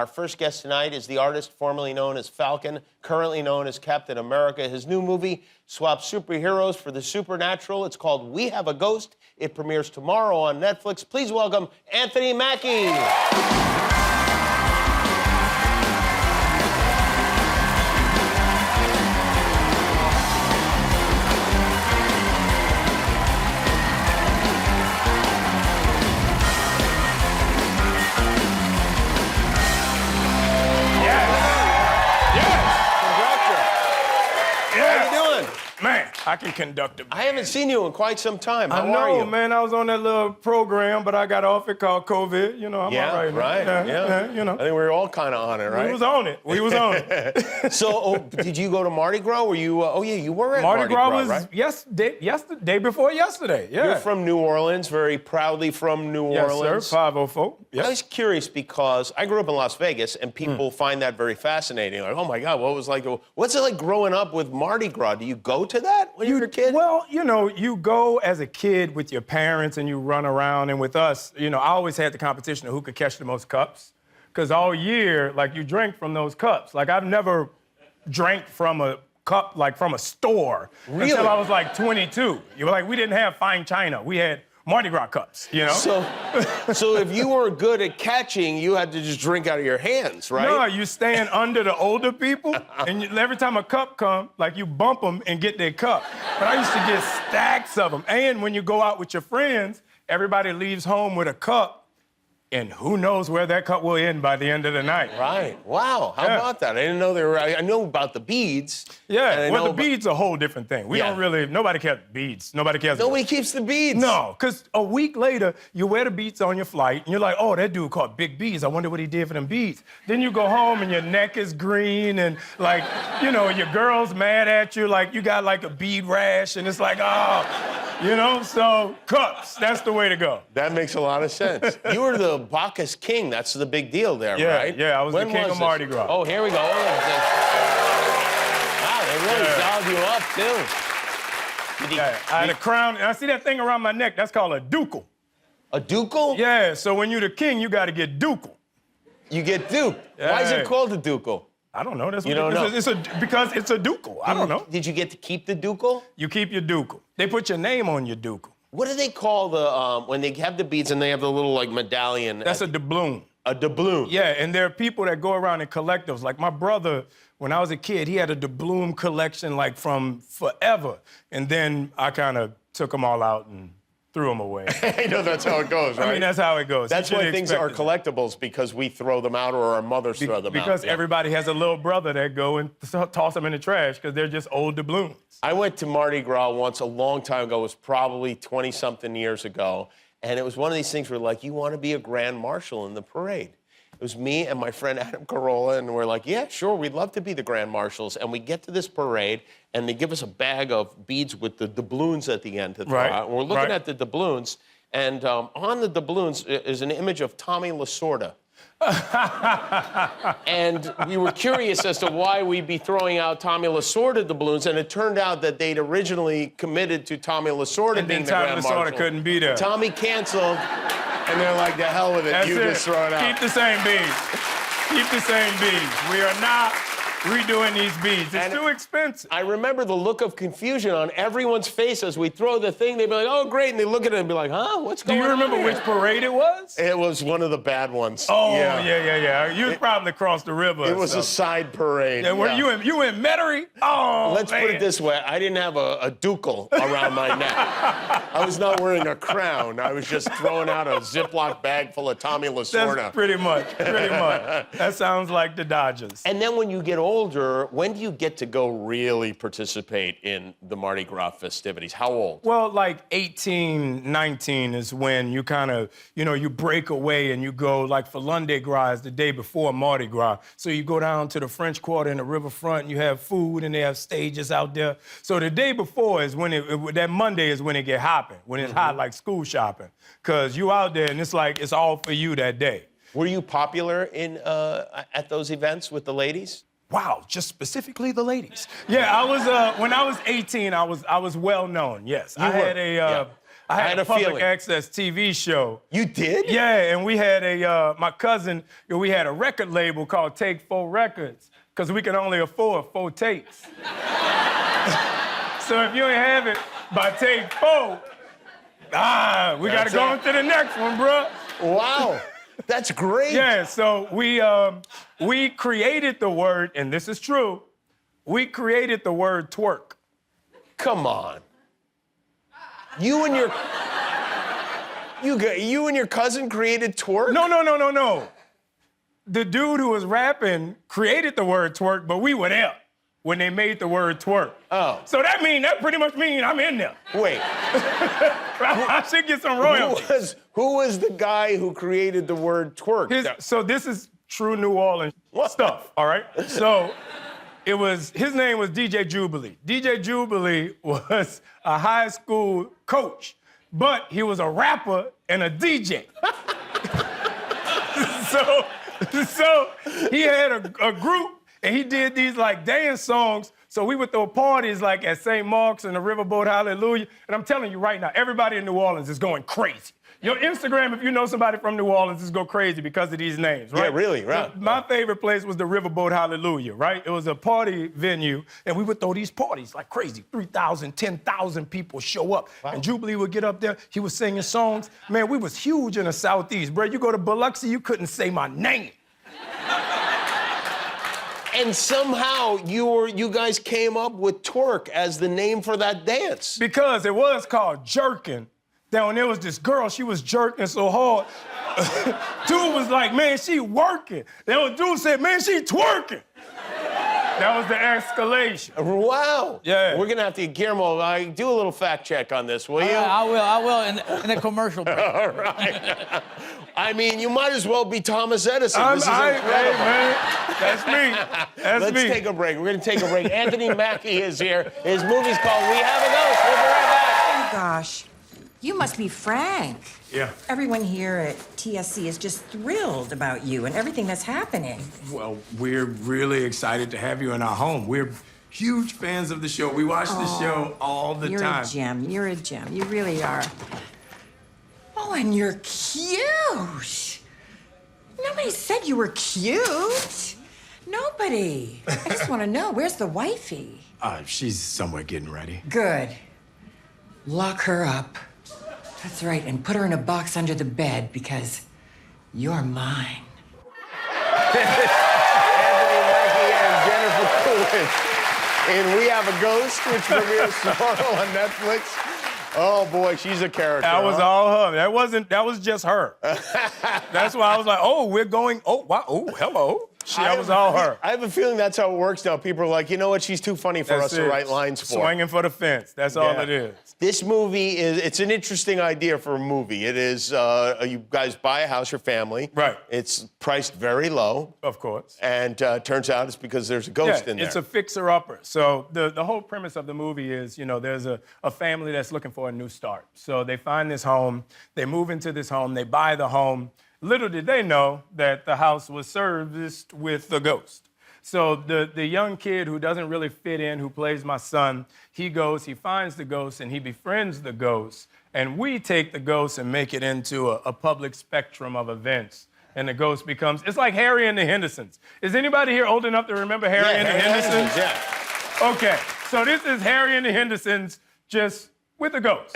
Our first guest tonight is the artist formerly known as Falcon, currently known as Captain America. His new movie swaps superheroes for the supernatural. It's called We Have a Ghost. It premieres tomorrow on Netflix. Please welcome Anthony Mackie. Man, I can conduct a band. I haven't seen you in quite some time. How I know, are you? man. I was on that little program, but I got off it called COVID. You know, I'm all right. Right. Yeah. You know. I think we were all kind of on it, right? We was on it. So, did you go to Mardi Gras? Were you? You were at Mardi Gras, was right? day before yesterday. Yeah. You're from New Orleans, very proudly from New Orleans. Yes, sir. 504. Yes. I was curious because I grew up in Las Vegas, and people find that very fascinating. Like, oh my God, what's it like growing up with Mardi Gras? Do you go to that when you were a kid? Well, you know, you go as a kid with your parents and you run around, and with us, you know, I always had the competition of who could catch the most cups. Because all year, like, you drank from those cups. Like, I've never drank from a cup, like, from a store. Really? Until I was, like, 22. You were like, we didn't have fine china. We had Mardi Gras cups, you know? So if you were good at catching, you had to just drink out of your hands, right? No, you stand under the older people, and every time a cup comes, like, you bump them and get their cup. But I used to get stacks of them. And when you go out with your friends, everybody leaves home with a cup, and who knows where that cup will end by the end of the night. Right. Wow. How about that? I didn't know they were. I know about the beads. Yeah. Well, the beads are a whole different thing. We don't really. Nobody cares beads. Nobody cares. Nobody keeps the beads. No, because a week later you wear the beads on your flight, and you're like, oh, that dude caught big beads. I wonder what he did for them beads. Then you go home and your neck is green, and like, you know, your girl's mad at you, like you got like a bead rash, and it's like, oh. You know, so cups, that's the way to go. That makes a lot of sense. You were the Bacchus King. That's the big deal there, right? Yeah, I was the King of Mardi Gras. Oh, here we go. Wow, they really dialed you up, too. I had a crown, and I see that thing around my neck. That's called a ducal. A ducal? Yeah, so when you're the king, you got to get ducal. You get duped. Yeah. Why is it called a ducal? I don't know. That's you don't know? Because it's a ducal. I don't know. Did you get to keep the ducal? You keep your ducal. They put your name on your ducal. What do they call the, when they have the beads and they have the little, like, medallion? That's a doubloon. A doubloon? Yeah, and there are people that go around and collect those. Like my brother, when I was a kid, he had a doubloon collection, like, from forever. And then I kind of took them all out and threw them away. I know that's how it goes, right? I mean, that's how it goes. That's why things are collectibles, because we throw them out or our mothers throw them out. Because everybody has a little brother that go and toss them in the trash because they're just old doubloons. I went to Mardi Gras once a long time ago. It was probably 20-something years ago. And it was one of these things where, like, you want to be a grand marshal in the parade. It was me and my friend Adam Corolla, and we're like, yeah, sure, we'd love to be the grand marshals. And we get to this parade, and they give us a bag of beads with the doubloons at the end to throw out. And we're looking at the doubloons, and on the doubloons is an image of Tommy Lasorda. And we were curious as to why we'd be throwing out Tommy Lasorda doubloons, and it turned out that they'd originally committed to Tommy Lasorda being the grand marshal. Tommy Lasorda couldn't be there. Tommy canceled. And they're like, the hell with it, just throw it out. Keep the same beads. Keep the same beads. We are not redoing these beads. It's too expensive. I remember the look of confusion on everyone's face as we throw the thing. They'd be like, oh, great. And they look at it and be like, huh, what's going on? Do you remember which parade it was? It was one of the bad ones. Oh, yeah. You probably crossed the river. It was a side parade. Yeah, were you in Metairie? Oh, Let's put it this way. I didn't have a ducal around my neck. I was not wearing a crown. I was just throwing out a Ziploc bag full of Tommy Lasorda. That's pretty much. That sounds like the Dodgers. And then when you get older, when do you get to go really participate in the Mardi Gras festivities? How old? Well, like 18, 19 is when you kind of, you know, you break away and you go, like for Lundi Gras is the day before Mardi Gras. So you go down to the French Quarter and the riverfront and you have food and they have stages out there. So the day before is when that Monday is when it get hopping, when it's hot like school shopping. Because you out there and it's like, it's all for you that day. Were you popular at those events with the ladies? Wow, just specifically the ladies. Yeah, I was when I was 18, I was well known. Yes, I I had a public feeling. access TV show. You did? Yeah, and we had my cousin, we had a record label called Take 4 Records, because we could only afford 4 tapes. So if you ain't have it by Take 4, we gotta go into the next one, bro. Wow, that's great. Yeah, so we created the word, and this is true, we created the word twerk. Come on. You and your cousin created twerk? No. The dude who was rapping created the word twerk, but we were there when they made the word twerk. Oh. So that pretty much means I'm in there. Wait. I should get some royalties. Who was the guy who created the word twerk? So this is true New Orleans stuff, all right? So his name was DJ Jubilee. DJ Jubilee was a high school coach, but he was a rapper and a DJ. so he had a group, and he did these like dance songs. So we would throw parties like at St. Mark's and the Riverboat Hallelujah. And I'm telling you right now, everybody in New Orleans is going crazy. Your Instagram, if you know somebody from New Orleans, is go crazy because of these names, right? Yeah, really, right. My favorite place was the Riverboat Hallelujah, right? It was a party venue, and we would throw these parties like crazy. 3,000, 10,000 people show up. Wow. And Jubilee would get up there, he was singing songs. Man, we was huge in the Southeast, bro. You go to Biloxi, you couldn't say my name. And somehow you guys came up with twerk as the name for that dance. Because it was called jerking. Then when there was this girl, she was jerking so hard. Dude was like, man, she working. Then when dude said, man, she twerking. That was the escalation. Wow. Yeah. We're gonna have to, Guillermo, do a little fact check on this, will you? I will in the commercial break. All right. I mean, you might as well be Thomas Edison. This is incredible. Hey, man, that's me. Let's take a break. We're gonna take a break. Anthony Mackie is here. His movie's called We Have a Ghost. We'll be right back. Oh, gosh. You must be Frank. Yeah. Everyone here at TSC is just thrilled about you and everything that's happening. Well, we're really excited to have you in our home. We're huge fans of the show. We watch the show all the time. You're a gem. You're a gem. You really are. Oh, and you're cute. Nobody said you were cute. Nobody. I just want to know, where's the wifey? She's somewhere getting ready. Good. Lock her up. That's right, and put her in a box under the bed because you're mine. Anthony Mackie and Jennifer Coolidge in We Have a Ghost, which premieres tomorrow on Netflix. Oh boy, she's a character. That was all her. That was just her. That's why I was like, oh, we're going, oh, wow, oh, hello. That was all her. I have a feeling that's how it works now. People are like, you know what, she's too funny for us to write lines for. Swinging for the fence. That's all it is. This movie it's an interesting idea for a movie. It is, you guys buy a house, your family. Right. It's priced very low. Of course. And turns out it's because there's a ghost in there. It's a fixer-upper. So the whole premise of the movie is, there's a family that's looking for a new start. So they find this home, they move into this home, they buy the home. Little did they know that the house was serviced with the ghost. So the young kid who doesn't really fit in, who plays my son, he goes, he finds the ghost, and he befriends the ghost. And we take the ghost and make it into a public spectrum of events. And the ghost becomes, it's like Harry and the Hendersons. Is anybody here old enough to remember Harry and the Hendersons? Yeah. Okay, so this is Harry and the Hendersons just with a ghost.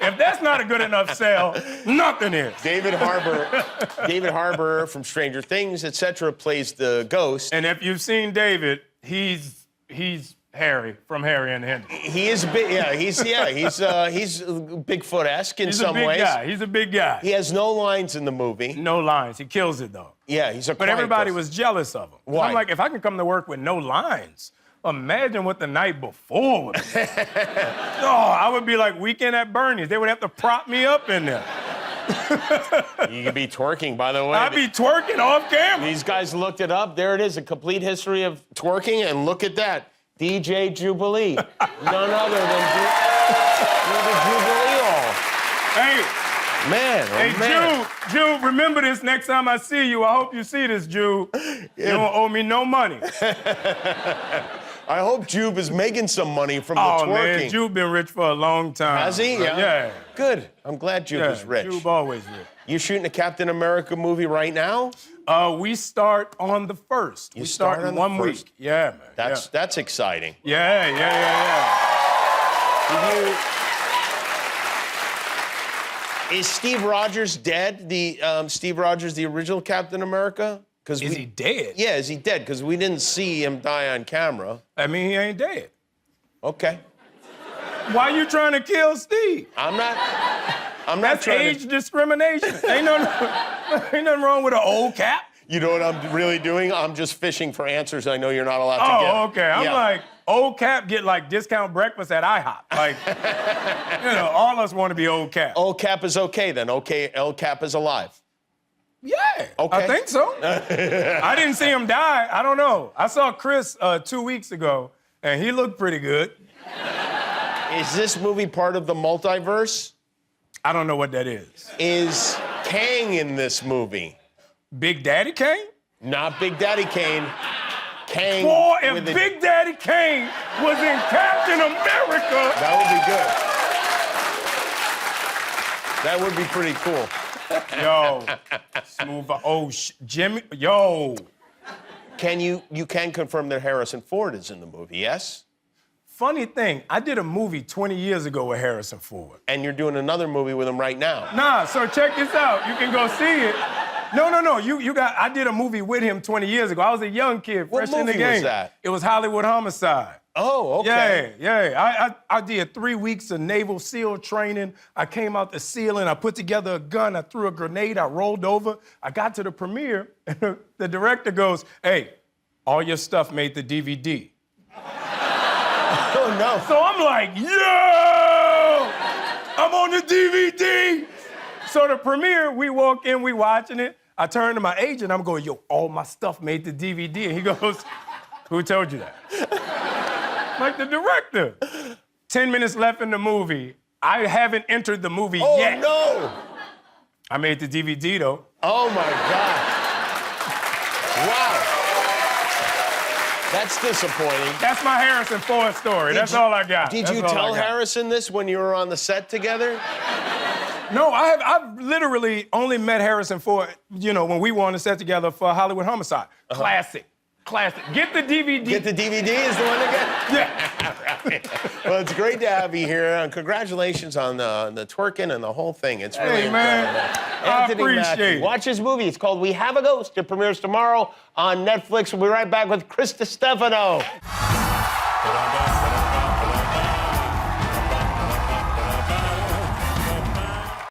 If that's not a good enough sell, nothing is. David Harbour from Stranger Things, etc., plays the ghost. And if you've seen David, he's Harry from Harry and the Hendersons. He is big. Yeah, he's Bigfoot-esque in some ways. He's a big guy. He has no lines in the movie. No lines. He kills it though. Yeah, he's a. But everybody was jealous of him. Why? I'm like, if I can come to work with no lines, imagine what the night before would be. I would be like Weekend at Bernie's. They would have to prop me up in there. You could be twerking, by the way. I'd be twerking off camera. These guys looked it up. There it is, a complete history of twerking, and look at that. DJ Jubilee. None other than the Jubilee Hall. Hey. Man, oh hey, man. Jude, remember this next time I see you. I hope you see this, Jude. You don't owe me no money. I hope Jube is making some money from the Oh, twerking. man, Jube been rich for a long time. Has he? Yeah. Yeah. Good. I'm glad Jube is rich. Jube always rich. You shooting a Captain America movie right now? We start on the 1st. You we start start on in the 1 1st? week. Yeah, man. That's exciting. Yeah. Is Steve Rogers dead? Steve Rogers, the original Captain America? Is he dead? Yeah, is he dead? Because we didn't see him die on camera. I mean, he ain't dead. Okay. Why you trying to kill Steve? I'm not That's trying age discrimination. ain't nothing wrong with an old Cap. You know what I'm really doing? I'm just fishing for answers I know you're not allowed to get. Oh, okay. I'm like, old Cap get like discount breakfast at IHOP. Like, all of us want to be old Cap. Old Cap is okay then. Okay, old Cap is alive. Yeah, Okay. I think so. I didn't see him die. I don't know. I saw Chris 2 weeks ago, and he looked pretty good. Is this movie part of the multiverse? I don't know what that is. Is Kang in this movie? Big Daddy Kane? Not Big Daddy Kane. Kang. Boy, if with a- Big Daddy Kane was in Captain America. That would be good. That would be pretty cool. Yo, smooth. Oh, Jimmy. Yo. You can confirm that Harrison Ford is in the movie, yes? Funny thing, I did a movie 20 years ago with Harrison Ford. And you're doing another movie with him right now. Nah, so check this out. You can go see it. No. I did a movie with him 20 years ago. I was a young kid, What fresh in the movie game. was that? It was Hollywood Homicide. Oh, okay. Yeah. I did 3 weeks of Naval SEAL training. I came out the ceiling. I put together a gun. I threw a grenade. I rolled over. I got to the premiere, and the director goes, "Hey, all your stuff made the DVD." Oh, no. So I'm like, yo! I'm on the DVD! So the premiere, we walk in, we watching it. I turn to my agent, I'm going, yo, all my stuff made the DVD. And he goes, who told you that? Like the director. 10 minutes left in the movie. I haven't entered the movie yet. Oh, no! I made the DVD, though. Oh, my God. Wow. That's disappointing. That's my Harrison Ford story. That's all I got. Did That's you all I tell got. Harrison this when you were on the set together? No, I've literally only met Harrison Ford, when we were on the set together for Hollywood Homicide. Classic. Get the DVD. Get the DVD is the one to get? Yeah. Right. Well, it's great to have you here. And congratulations on the twerking and the whole thing. It's really Hey, man. incredible. I Anthony appreciate Mackie. it. Watch his movie. It's called We Have a Ghost. It premieres tomorrow on Netflix. We'll be right back with Chris DiStefano.